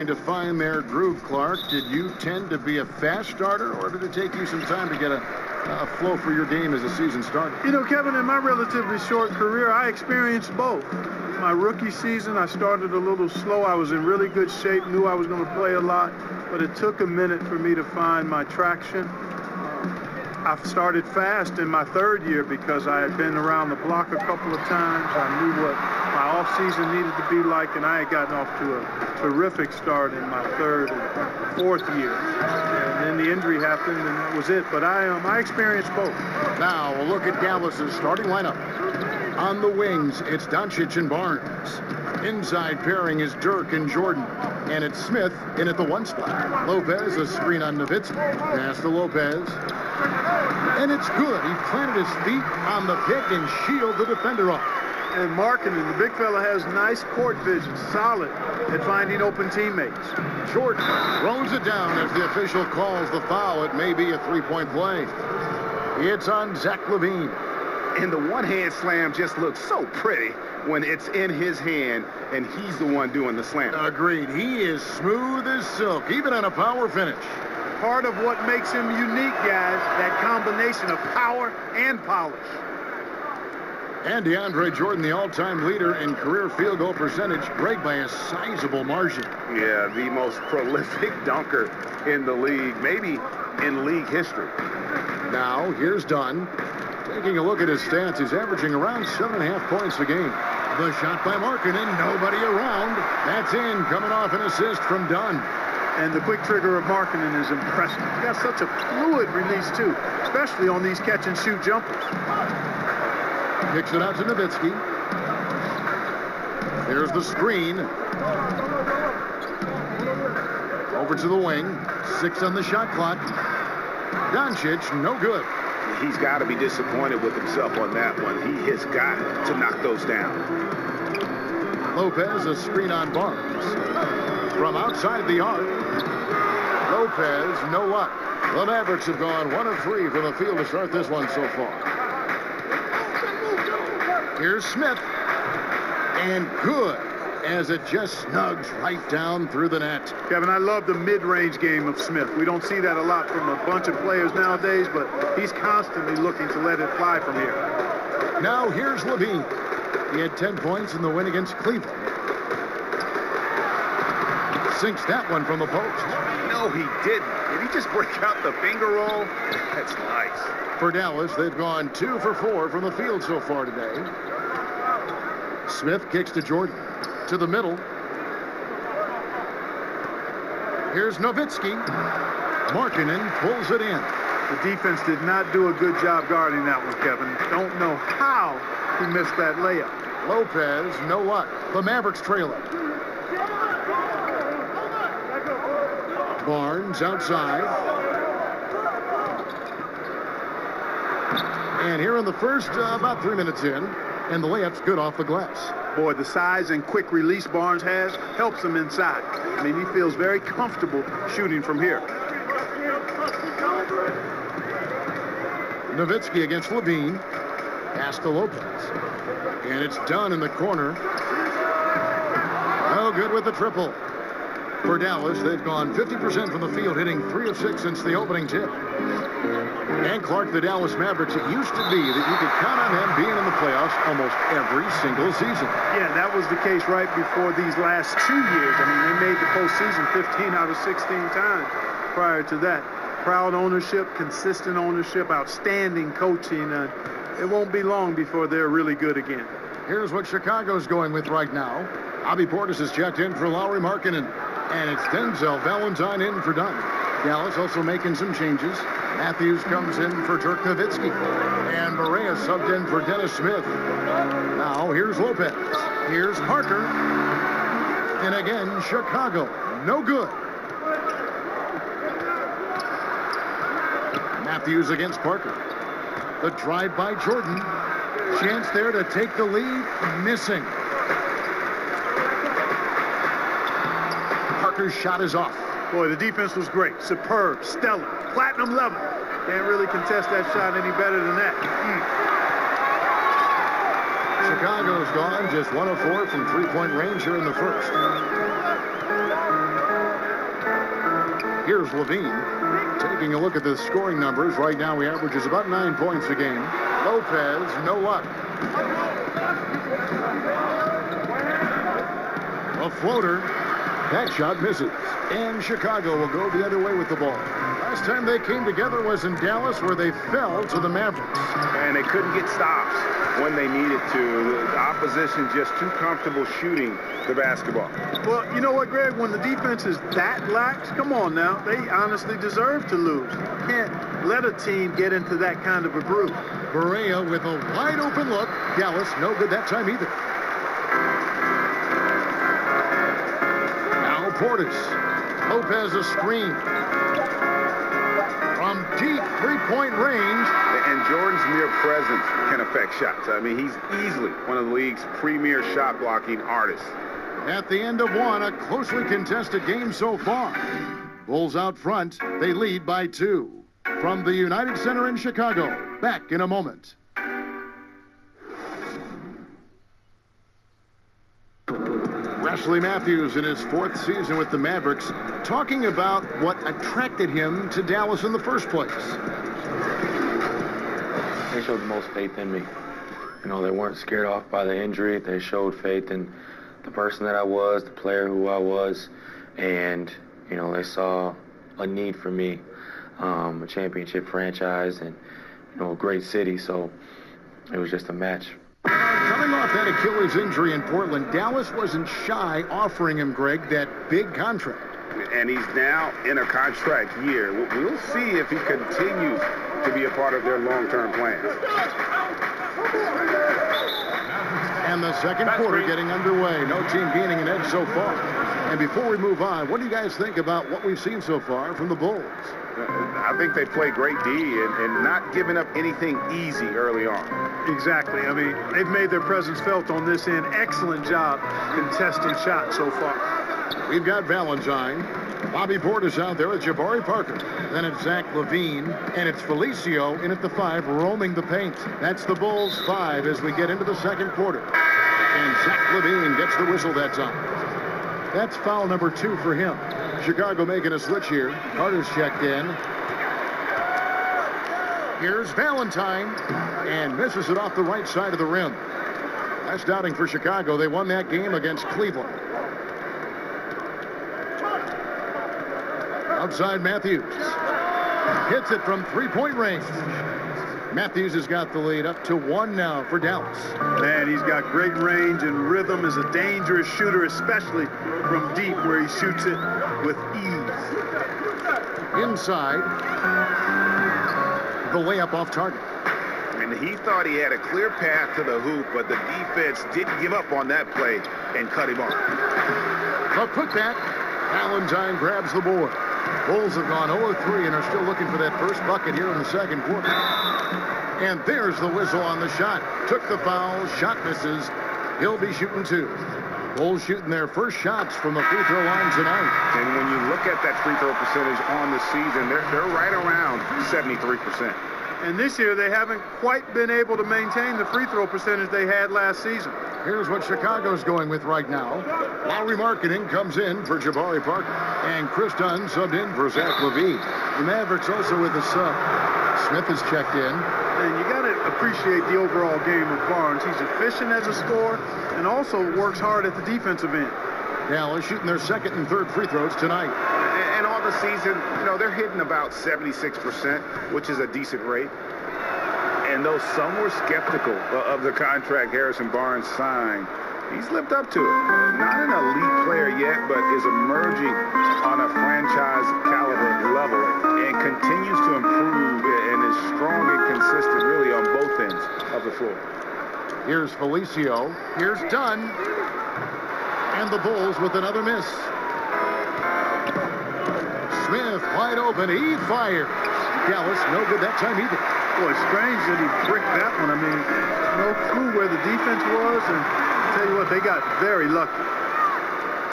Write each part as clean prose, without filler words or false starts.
To find their groove, Clark, did you tend to be a fast starter, or did it take you some time to get a flow for your game as the season started? You know, Kevin, in my relatively short career, I experienced both. My rookie season, I started a little slow. I was in really good shape, knew I was going to play a lot, but it took a minute for me to find my traction. I started fast in my third year because I had been around the block a couple of times. I knew what my offseason needed to be like, and I had gotten off to a terrific start in my third and fourth year. And then the injury happened, and that was it. But I experienced both. Now, a look at Dallas's starting lineup. On the wings, it's Doncic and Barnes. Inside pairing is Dirk and Jordan. And it's Smith in at the one spot. Lopez, a screen on Nowitzki. Pass to Lopez. And it's good. He planted his feet on the pick and shielded the defender off. And Markkanen, the big fella, has nice court vision, solid at finding open teammates. Jordan throws it down as the official calls the foul. It may be a three-point play. It's on Zach LaVine. And the one-hand slam just looks so pretty when it's in his hand and he's the one doing the slam. Agreed. He is smooth as silk, even on a power finish. Part of what makes him unique, guys, that combination of power and polish. And DeAndre Jordan, the all-time leader in career field goal percentage, break by a sizable margin. Yeah, the most prolific dunker in the league, maybe in league history. Now, here's Dunn. Taking a look at his stats, he's averaging around 7.5 points a game. The shot by Markkanen, nobody around. That's in, coming off an assist from Dunn. And the quick trigger of Markkanen is impressive. He's got such a fluid release, too, especially on these catch-and-shoot jumpers. Kicks it out to Nowitzki. Here's the screen. Over to the wing. 6 on the shot clock. Doncic, no good. He's got to be disappointed with himself on that one. He has got to knock those down. Lopez, a screen on Barnes. From outside the arc. Lopez, no luck. The Mavericks have gone 1 of 3 from the field to start this one so far. Here's Smith. And good, as it just snugs right down through the net. Kevin, I love the mid-range game of Smith. We don't see that a lot from a bunch of players nowadays, but he's constantly looking to let it fly from here. Now here's LaVine. He had 10 points in the win against Cleveland. Sinks that one from the post. No, he didn't. Did he just break out the finger roll? That's nice. For Dallas, they've gone 2 for 4 from the field so far today. Smith kicks to Jordan. To the middle. Here's Nowitzki. Markkanen pulls it in. The defense did not do a good job guarding that one, Kevin. Don't know how he missed that layup. Lopez, no luck. The Mavericks trail it. Barnes outside. And here in the first, about 3 minutes in, and the layup's good off the glass. Boy, the size and quick release Barnes has helps him inside. I mean, he feels very comfortable shooting from here. Nowitzki against LaVine. Pass to Lopez. And it's done in the corner. No good with the triple. For Dallas, they've gone 50% from the field, hitting 3 of 6 since the opening tip. And Clark, the Dallas Mavericks, it used to be that you could count on them being in the playoffs almost every single season. Yeah, that was the case right before these last 2 years. I mean, they made the postseason 15 out of 16 times prior to that. Proud ownership, consistent ownership, outstanding coaching. It won't be long before they're really good again. Here's what Chicago's going with right now. Bobby Portis has checked in for Lauri Markkanen. And it's Denzel Valentine in for Dunn. Dallas also making some changes. Matthews comes in for Dirk Nowitzki. And Barea subbed in for Dennis Smith. Now here's Lopez. Here's Parker. And again, Chicago. No good. Matthews against Parker. The drive by Jordan. Chance there to take the lead. Missing. Parker's shot is off. Boy, the defense was great. Superb, stellar, platinum level. Can't really contest that shot any better than that. Chicago's gone just 1 of 4 from three-point range here in the first. Here's Levine. Taking a look at the scoring numbers, right now he averages about 9 points a game. Lopez, no luck. A floater. That shot misses. And Chicago will go the other way with the ball. Last time they came together was in Dallas, where they fell to the Mavericks. And they couldn't get stops when they needed to. The opposition just too comfortable shooting the basketball. Well, you know what, Greg? When the defense is that lax, come on now. They honestly deserve to lose. You can't let a team get into that kind of a groove. Berea with a wide open look. Dallas, no good that time either. Now Portis. Lopez a screen. From deep three-point range. And Jordan's mere presence can affect shots. I mean, he's easily one of the league's premier shot-blocking artists. At the end of one, a closely contested game so far. Bulls out front. They lead by 2. From the United Center in Chicago. Back in a moment. Wesley Matthews in his 4th season with the Mavericks, talking about what attracted him to Dallas in the first place. They showed the most faith in me. You know, they weren't scared off by the injury. They showed faith in the person that I was, the player who I was, and, you know, they saw a need for me, a championship franchise and, you know, a great city, so it was just a match. Coming off that Achilles injury in Portland, Dallas wasn't shy offering him, Greg, that big contract. And he's now in a contract year. We'll see if he continues to be a part of their long-term plans. And the second quarter getting underway. No team gaining an edge so far. And before we move on, what do you guys think about what we've seen so far from the Bulls? I think they play great D and not giving up anything easy early on. Exactly. I mean, they've made their presence felt on this end. Excellent job contesting shots so far. We've got Valentine. Bobby Portis out there with Jabari Parker. Then it's Zach LaVine, and it's Felicio in at the 5, roaming the paint. That's the Bulls' 5 as we get into the second quarter. And Zach LaVine gets the whistle that time. That's foul number 2 for him. Chicago making a switch here. Carter's checked in. Here's Valentine, and misses it off the right side of the rim. Last outing for Chicago. They won that game against Cleveland. Outside Matthews. Hits it from three-point range. Matthews has got the lead up to 1 now for Dallas. Man, he's got great range and rhythm, is a dangerous shooter, especially from deep where he shoots it with ease. Inside. The layup off target. And he thought he had a clear path to the hoop, but the defense didn't give up on that play and cut him off. A putback. Valentine grabs the board. Bulls have gone 0-3 and are still looking for that first bucket here in the second quarter. And there's the whistle on the shot. Took the foul. Shot misses. He'll be shooting 2. Bulls shooting their first shots from the free throw line tonight. And when you look at that free throw percentage on the season, they're right around 73%. And this year, they haven't quite been able to maintain the free throw percentage they had last season. Here's what Chicago's going with right now. Lowry Marketing comes in for Jabari Parker. And Chris Dunn subbed in for Zach LaVine. The Mavericks also with a sub. Smith has checked in. And you got to appreciate the overall game of Barnes. He's efficient as a scorer and also works hard at the defensive end. Dallas shooting their second and third free throws tonight. And on the season, you know, they're hitting about 76%, which is a decent rate. And though some were skeptical of the contract Harrison Barnes signed, he's lived up to it. Not an elite player yet, but is emerging on a franchise caliber level and continues to improve and is strong and consistent really on both ends of the floor. Here's Felicio. Here's Dunn. And the Bulls with another miss. Smith wide open. He fires. Dallas no good that time either. Boy, strange that he bricked that one. I mean, no clue where the defense was, and I'll tell you what, they got very lucky.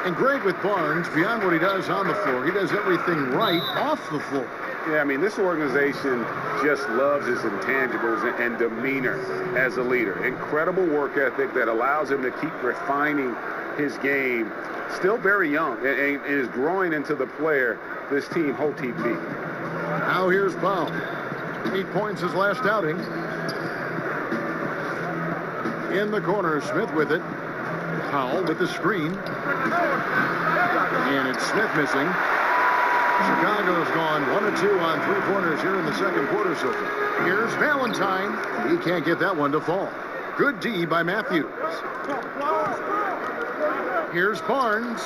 And Greg with Barnes, beyond what he does on the floor, he does everything right off the floor. Yeah, I mean, this organization just loves his intangibles and demeanor as a leader. Incredible work ethic that allows him to keep refining his game. Still very young and is growing into the player this team hoped he'd be. Now here's Powell. 8 points his last outing. In the corner, Smith with it. Powell with the screen. And it's Smith missing. Chicago's gone 1 of 2 on 3-pointers here in the second quarter so far. Here's Valentine. He can't get that one to fall. Good D by Matthews. Here's Barnes.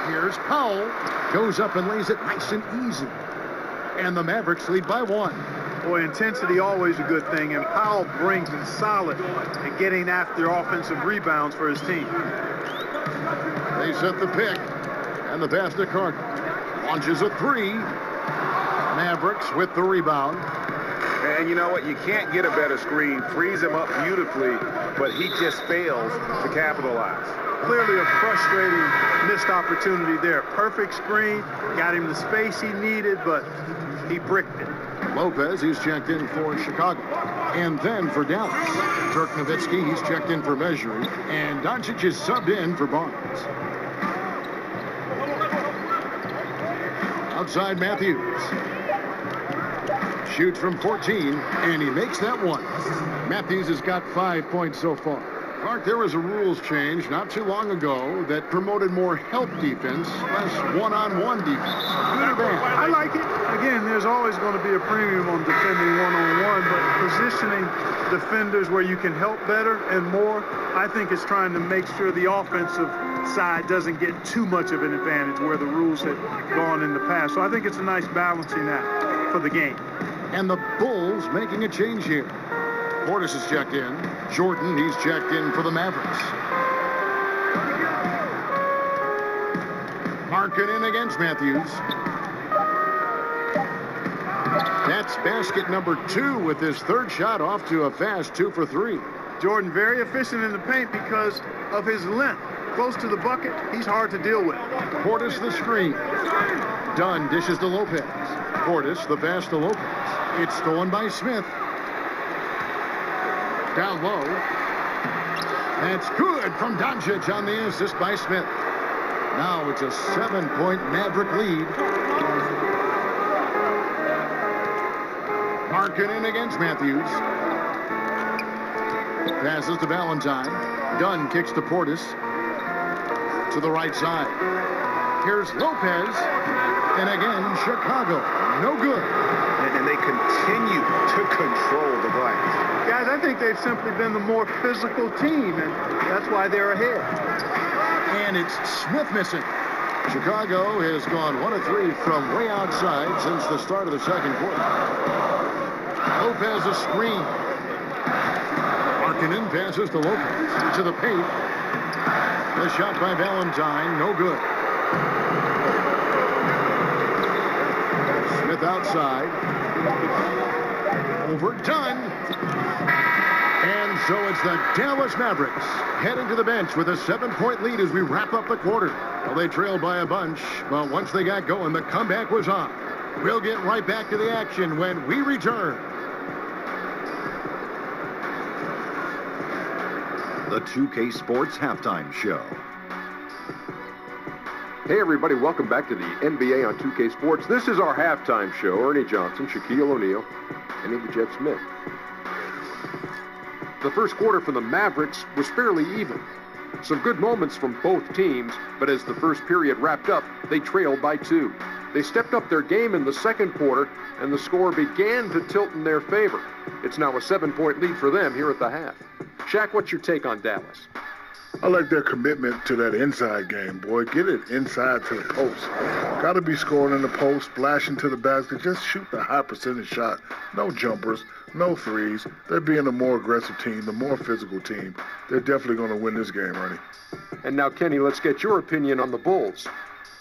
Here's Powell. Goes up and lays it nice and easy. And the Mavericks lead by 1. Boy, intensity always a good thing, and Powell brings it solid at getting after offensive rebounds for his team. They set the pick, and the pass to Carter. Launches a 3. Mavericks with the rebound. And you know what? You can't get a better screen. Frees him up beautifully, but he just fails to capitalize. Clearly a frustrating missed opportunity there. Perfect screen, got him the space he needed, but he bricked it. Lopez, he's checked in for Chicago. And then for Dallas. Dirk Nowitzki, he's checked in for Mejri. And Doncic is subbed in for Barnes. Outside Matthews. Shoots from 14, and he makes that one. Matthews has got 5 points so far. Clark, there was a rules change not too long ago that promoted more help defense, less one-on-one defense. Good or bad? I like it. Again, there's always going to be a premium on defending one-on-one, but positioning defenders where you can help better and more, I think it's trying to make sure the offensive side doesn't get too much of an advantage where the rules had gone in the past. So I think it's a nice balancing act for the game. And the Bulls making a change here. Portis is checked in. Jordan, he's checked in for the Mavericks. Markkanen against Matthews. That's basket number 2 with his third shot off to a fast 2 for 3. Jordan very efficient in the paint because of his length. Close to the bucket, he's hard to deal with. Portis the screen. Dunn dishes to Lopez. Portis the pass to Lopez. It's stolen by Smith. Down low. That's good from Doncic on the assist by Smith. Now it's a 7-point Maverick lead. Markkanen against Matthews. Passes to Valentine. Dunn kicks to Portis. To the right side. Here's Lopez. And again, Chicago. No good. And they continue to control the glass. Guys, I think they've simply been the more physical team, and that's why they're ahead. And it's Smith missing. Chicago has gone 1 of 3 from way outside since the start of the second quarter. Lopez a screen. Markkanen passes to Lopez. To the paint. The shot by Valentine, no good. Smith outside. Overdone. And so it's the Dallas Mavericks heading to the bench with a 7-point lead as we wrap up the quarter. Well, they trailed by a bunch, but once they got going, the comeback was on. We'll get right back to the action when we return. The 2K Sports Halftime Show. Hey everybody, welcome back to the NBA on 2K Sports. This is our halftime show. Ernie Johnson, Shaquille O'Neal, and Iggy Jet Smith. The first quarter for the Mavericks was fairly even. Some good moments from both teams, but as the first period wrapped up, they trailed by 2. They stepped up their game in the second quarter, and the score began to tilt in their favor. It's now a 7-point lead for them here at the half. Shaq, what's your take on Dallas? I like their commitment to that inside game, boy. Get it inside to the post. Got to be scoring in the post, splashing to the basket. Just shoot the high percentage shot. No jumpers, no threes. They're being a more aggressive team, the more physical team. They're definitely going to win this game, Ernie. And now, Kenny, let's get your opinion on the Bulls.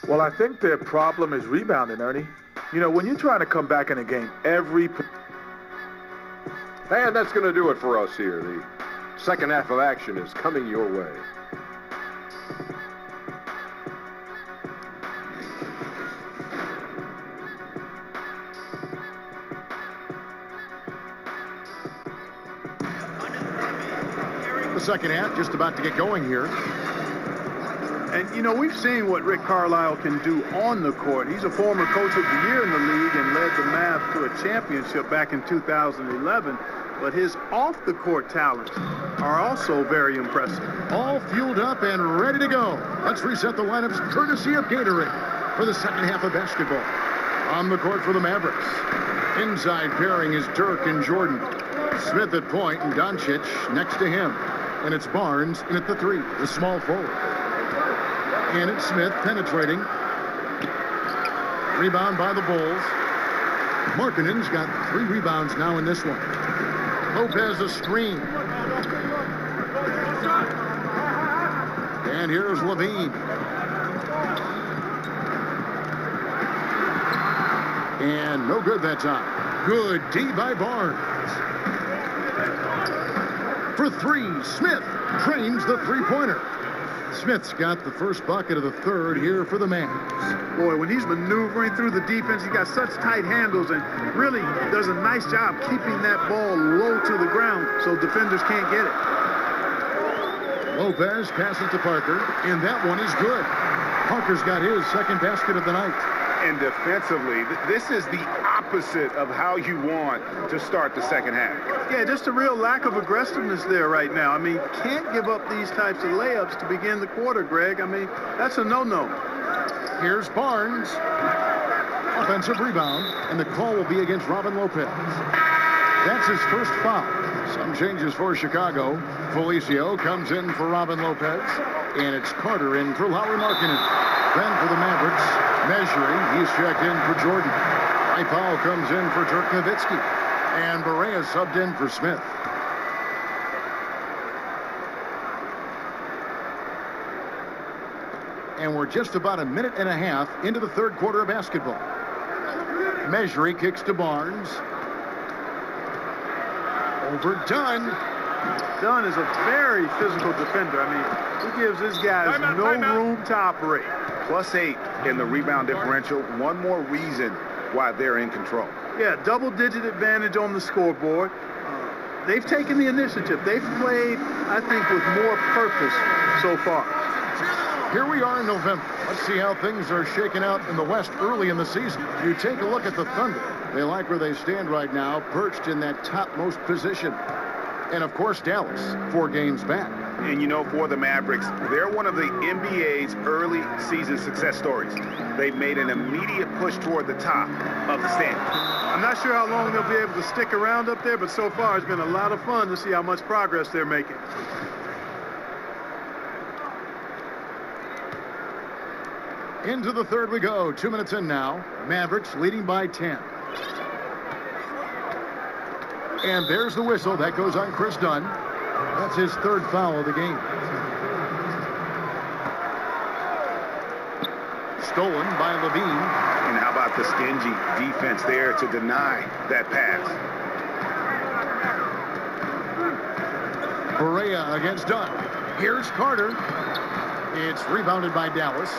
Well, I think their problem is rebounding, Ernie. You know, when you're trying to come back in a game, And that's going to do it for us here. The second half of action is coming your way. The second half just about to get going here. And, you know, we've seen what Rick Carlisle can do on the court. He's a former Coach of the Year in the league and led the Mavs to a championship back in 2011. But his off-the-court talents are also very impressive. All fueled up and ready to go. Let's reset the lineups courtesy of Gatorade for the second half of basketball. On the court for the Mavericks. Inside pairing is Dirk and Jordan. Smith at point and Doncic next to him. And it's Barnes in at the 3, the small forward. And it's Smith penetrating. Rebound by the Bulls. Markkanen's got 3 rebounds now in this one. Lopez a screen. And here's Levine. And no good that time. Good D by Barnes. For 3, Smith trains the three-pointer. Smith's got the first bucket of the third here for the Mavs. Boy, when he's maneuvering through the defense, he's got such tight handles and really does a nice job keeping that ball low to the ground so defenders can't get it. Lopez passes to Parker, and that one is good. Parker's got his second basket of the night. And defensively, this is the opposite of how you want to start the second half. Yeah, just a real lack of aggressiveness there right now. I mean, can't give up these types of layups to begin the quarter, Greg. I mean, that's a no-no. Here's Barnes. Offensive rebound, and the call will be against Robin Lopez. That's his first foul. Some changes for Chicago. Felicio comes in for Robin Lopez, and it's Carter in for Lauri Markkanen. Then for the Mavericks, measuring, he's checked in for Jordan. Powell comes in for Dirk Nowitzki. And Barea subbed in for Smith. And we're just about a minute and a half into the third quarter of basketball. Measuring kicks to Barnes. Over Dunn. Dunn is a very physical defender. I mean, he gives his guys no room to operate. +8 in the rebound differential. One more reason why they're in control. Yeah, double-digit advantage on the scoreboard. They've taken the initiative. They've played, I think, with more purpose so far. Here we are in November. Let's see how things are shaking out in the West early in the season. You take a look at the Thunder. They like where they stand right now, perched in that topmost position. And, of course, Dallas, 4 games back. And, you know, for the Mavericks, they're one of the NBA's early season success stories. They've made an immediate push toward the top of the standings. I'm not sure how long they'll be able to stick around up there, but so far it's been a lot of fun to see how much progress they're making. Into the third we go. 2 minutes in now. Mavericks leading by 10. And there's the whistle. That goes on Chris Dunn. That's his third foul of the game. Stolen by Levine. And how about the stingy defense there to deny that pass? Barea against Dunn. Here's Carter. It's rebounded by Dallas.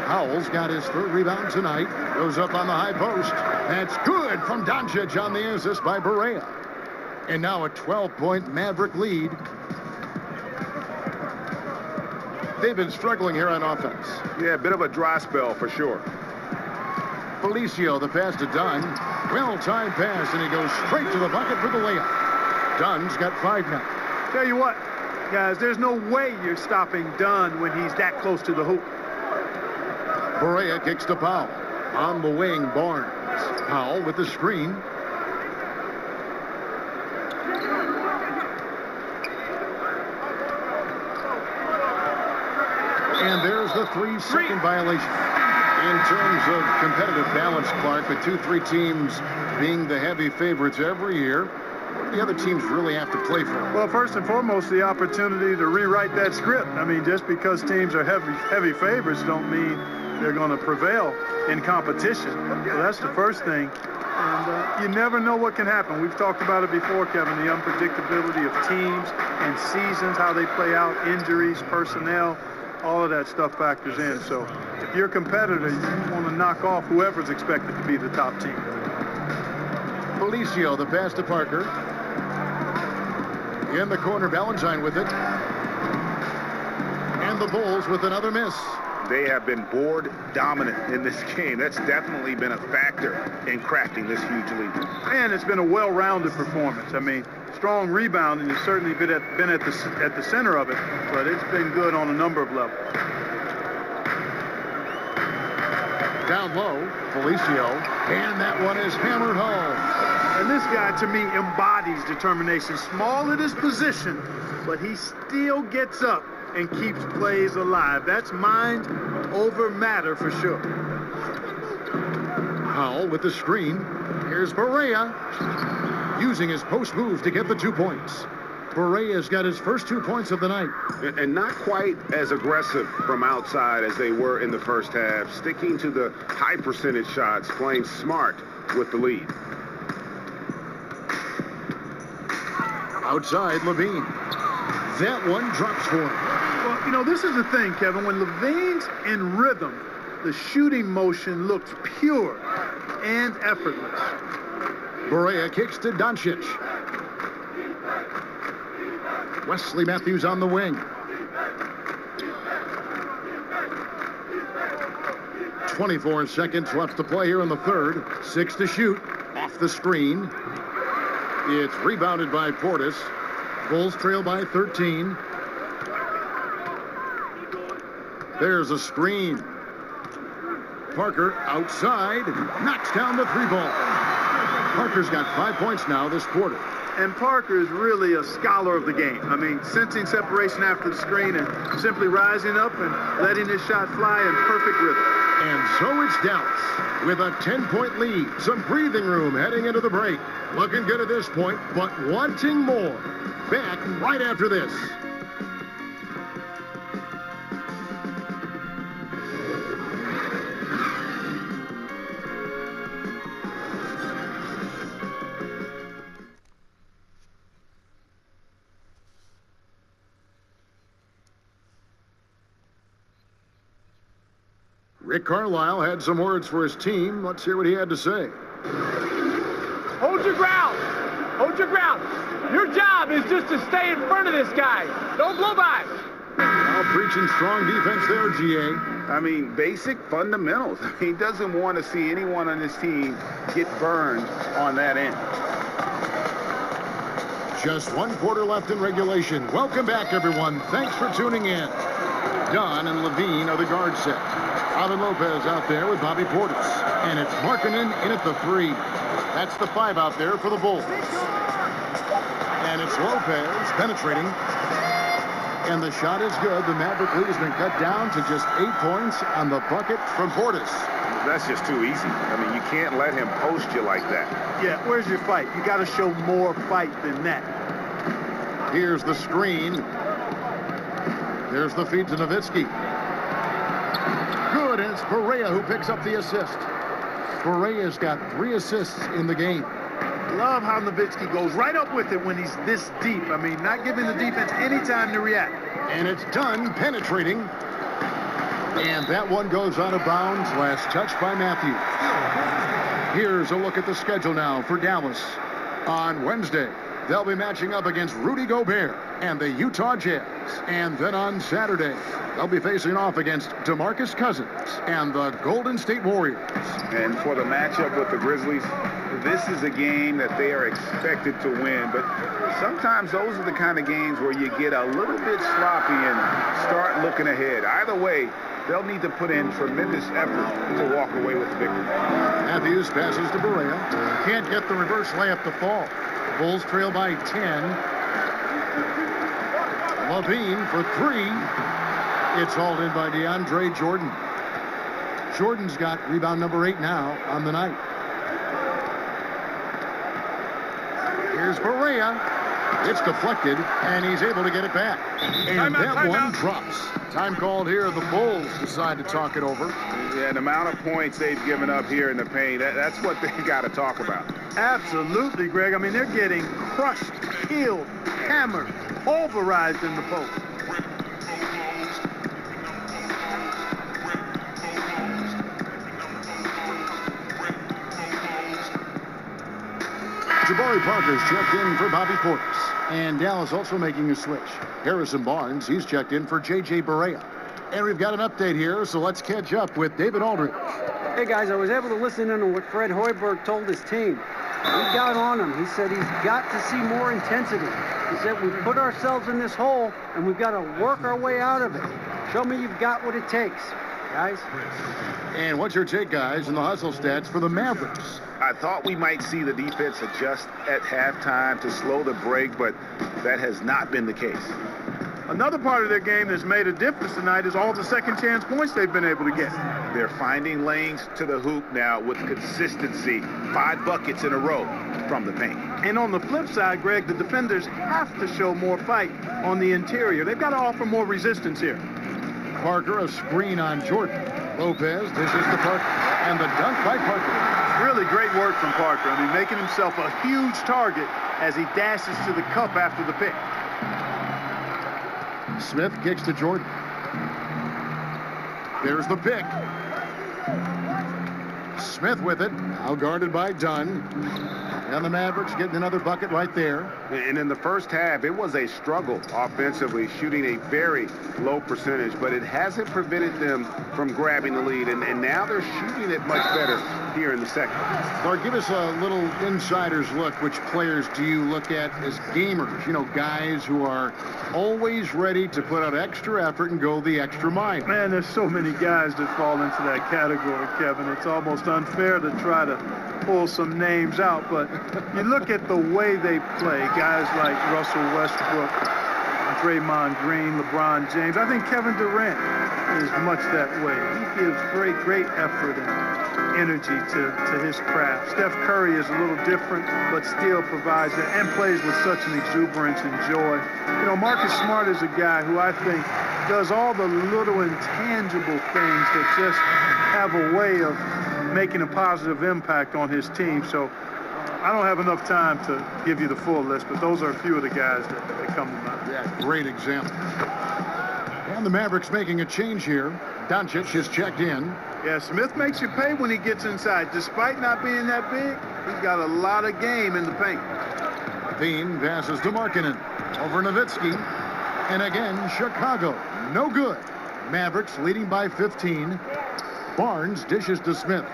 Howell's got his third rebound tonight. Goes up on the high post. That's good from Doncic on the assist by Barea. And now a 12-point Maverick lead. They've been struggling here on offense. Yeah, a bit of a dry spell for sure. Felicio, the pass to Dunn. Well-timed pass, and he goes straight to the bucket for the layup. Dunn's got 5 now. Tell you what, guys, there's no way you're stopping Dunn when he's that close to the hoop. Barea kicks to Powell. On the wing, Barnes. Powell with the screen. And there's the 3-second violation. In terms of competitive balance, Clark, with 2-3 teams being the heavy favorites every year, what do the other teams really have to play for? Well, first and foremost, the opportunity to rewrite that script. I mean, just because teams are heavy favorites don't mean they're going to prevail in competition. So that's the first thing. And you never know what can happen. We've talked about it before, Kevin, the unpredictability of teams and seasons, how they play out, injuries, personnel. All of that stuff factors in. So if you're a competitor, you want to knock off whoever's expected to be the top team. Felicio, the pass to Parker. In the corner, Valentine with it. And And the Bulls with another miss. They have been board dominant in this game. That's definitely been a factor in crafting this huge lead. And it's been a well-rounded performance. I mean, strong rebounding has certainly been at the center of it, but it's been good on a number of levels. Down low, Felicio, and that one is hammered home. And this guy, to me, embodies determination. Small at his position, but he still gets up and keeps plays alive. That's mind over matter for sure. Powell with the screen. Here's Barea using his post move to get the 2 points. Barea's got his first 2 points of the night. And not quite as aggressive from outside as they were in the first half, sticking to the high percentage shots, playing smart with the lead. Outside, Levine. That one drops for him. Well, you know, this is the thing, Kevin. When Levine's in rhythm, the shooting motion looks pure and effortless. Barea kicks to Doncic. Wesley Matthews on the wing. 24 seconds left to play here in the third. 6 to shoot. Off the screen. It's rebounded by Portis. Bulls trail by 13. There's a screen. Parker outside. Knocks down the 3 ball. Parker's got 5 points now this quarter. And Parker is really a scholar of the game. I mean, sensing separation after the screen and simply rising up and letting his shot fly in perfect rhythm. And so it's Dallas with a 10-point lead. Some breathing room heading into the break. Looking good at this point, but wanting more. Back right after this. Rick Carlisle had some words for his team. Let's hear what he had to say. Hold your ground. Hold your ground. Your job is just to stay in front of this guy. Don't blow by. Now preaching strong defense there, GA. I mean, basic fundamentals. He doesn't want to see anyone on his team get burned on that end. Just 1 quarter left in regulation. Welcome back, everyone. Thanks for tuning in. Dunn and Levine are the guard set. Alvin Lopez out there with Bobby Portis. And it's Markkanen in at the 3. That's the 5 out there for the Bulls. And it's Lopez penetrating. And the shot is good. The Maverick lead has been cut down to just 8 points on the bucket from Portis. That's just too easy. I mean, you can't let him post you like that. Yeah, where's your fight? You got to show more fight than that. Here's the screen. There's the feed to Nowitzki. Good, and it's Barea who picks up the assist. Barea's got 3 assists in the game. Love how Nowitzki goes right up with it when he's this deep. I mean, not giving the defense any time to react. And it's Dunn penetrating. And that one goes out of bounds. Last touch by Matthews. Here's a look at the schedule now for Dallas. On Wednesday, they'll be matching up against Rudy Gobert and the Utah Jazz. And then on Saturday, they'll be facing off against DeMarcus Cousins and the Golden State Warriors. And for the matchup with the Grizzlies, this is a game that they are expected to win. But sometimes those are the kind of games where you get a little bit sloppy and start looking ahead. Either way, they'll need to put in tremendous effort to walk away with the victory. Matthews passes to Barea. Can't get the reverse layup to fall. Bulls trail by 10. Levine for 3. It's hauled in by DeAndre Jordan. Jordan's got rebound number 8 now on the night. Here's Barea. It's deflected, and he's able to get it back. And that one drops. Time called here. The Bulls decide to talk it over. Yeah, the amount of points they've given up here in the paint, that's what they got to talk about. Absolutely, Greg. I mean, they're getting crushed, killed, hammered, pulverized in the post. Jabari Parker's checked in for Bobby Portis. And Dallas also making a switch. Harrison Barnes, he's checked in for J.J. Barea. And we've got an update here, so let's catch up with David Aldridge. Hey, guys, I was able to listen in on what Fred Hoiberg told his team. He got on him. He said he's got to see more intensity. He said we put ourselves in this hole, and we've got to work our way out of it. Show me you've got what it takes, guys. And what's your take, guys, in the hustle stats for the Mavericks? I thought we might see the defense adjust at halftime to slow the break, but that has not been the case. Another part of their game that's made a difference tonight is all the second chance points they've been able to get. They're finding lanes to the hoop now with consistency. 5 buckets in a row from the paint. And on the flip side, Greg, the defenders have to show more fight on the interior. They've got to offer more resistance here. Parker, a screen on Jordan. Lopez dishes to Parker. And the dunk by Parker. Really great work from Parker. I mean, making himself a huge target as he dashes to the cup after the pick. Smith kicks to Jordan. There's the pick. Smith with it. Now guarded by Dunn. And the Mavericks getting another bucket right there. And in the first half, it was a struggle offensively, shooting a very low percentage, but it hasn't prevented them from grabbing the lead. And now they're shooting it much better here in the second. Clark, give us a little insider's look. Which players do you look at as gamers? You know, guys who are always ready to put out extra effort and go the extra mile. Man, there's so many guys that fall into that category, Kevin. It's almost unfair to try to pull some names out, but you look at the way they play, guys like Russell Westbrook, Draymond Green, LeBron James. I think Kevin Durant is much that way. He gives great effort and energy to his craft. Steph Curry is a little different, but still provides that and plays with such an exuberance and joy. You know, Marcus Smart is a guy who I think does all the little intangible things that just have a way of making a positive impact on his team. So I don't have enough time to give you the full list, but those are a few of the guys that come to mind. Yeah, great example. And the Mavericks making a change here. Doncic is checked in. Yeah, Smith makes you pay when he gets inside. Despite not being that big, he's got a lot of game in the paint. Bean passes to Markkanen. Over Nowitzki. And again, Chicago. No good. Mavericks leading by 15. Barnes dishes to Smith.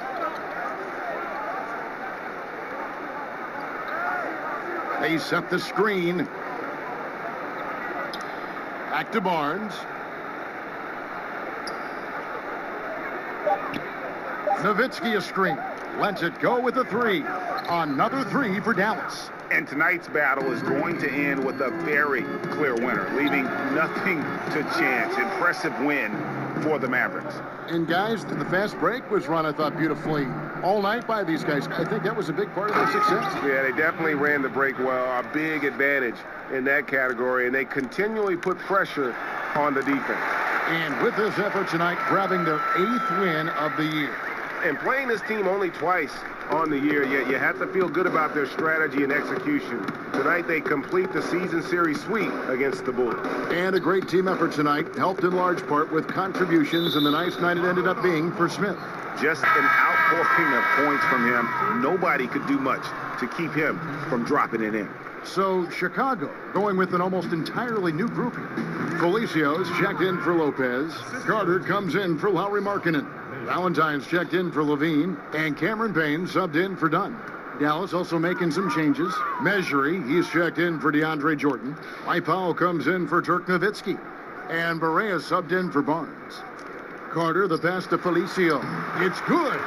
They set the screen. Back to Barnes. Nowitzki a screen. Lets it go with a 3. Another 3 for Dallas. And tonight's battle is going to end with a very clear winner, leaving nothing to chance. Impressive win for the Mavericks. And guys, the fast break was run, I thought, beautifully all night by these guys. I think that was a big part of their success. Yeah, they definitely ran the break well. A big advantage in that category, and they continually put pressure on the defense. And with this effort tonight, grabbing their 8th win of the year. And playing this team only twice on the year, yet you have to feel good about their strategy and execution. Tonight, they complete the season series sweep against the Bulls. And a great team effort tonight, helped in large part with contributions, and the nice night it ended up being for Smith. Just an outpouring of points from him. Nobody could do much to keep him from dropping it in. So Chicago going with an almost entirely new grouping. Felicios checked in for Lopez. Carter comes in for Lauri Markkanen. Valentine's checked in for Levine. And Cameron Payne subbed in for Dunn. Dallas also making some changes. Measury, he's checked in for DeAndre Jordan. Mike Powell comes in for Dirk Nowitzki. And Barea subbed in for Barnes. Carter, the pass to Felicio. It's good.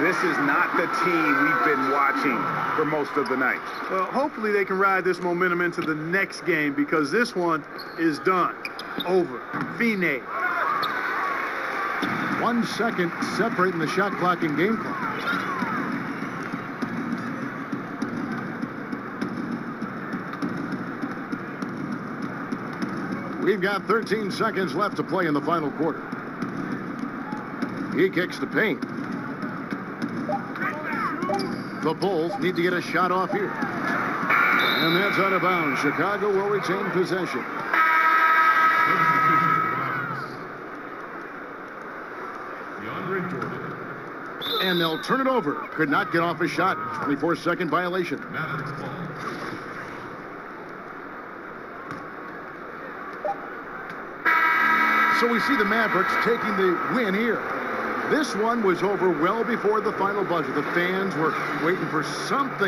This is not the team we've been watching for most of the night. Well, hopefully they can ride this momentum into the next game, because this one is done. Over. Fine. 1 second separating the shot clock and game clock. We've got 13 seconds left to play in the final quarter. He kicks to Payne. The Bulls need to get a shot off here. And that's out of bounds. Chicago will retain possession. and they'll turn it over. Could not get off a shot. 24-second violation. So we see the Mavericks taking the win here. This one was over well before the final buzzer. The fans were waiting for something.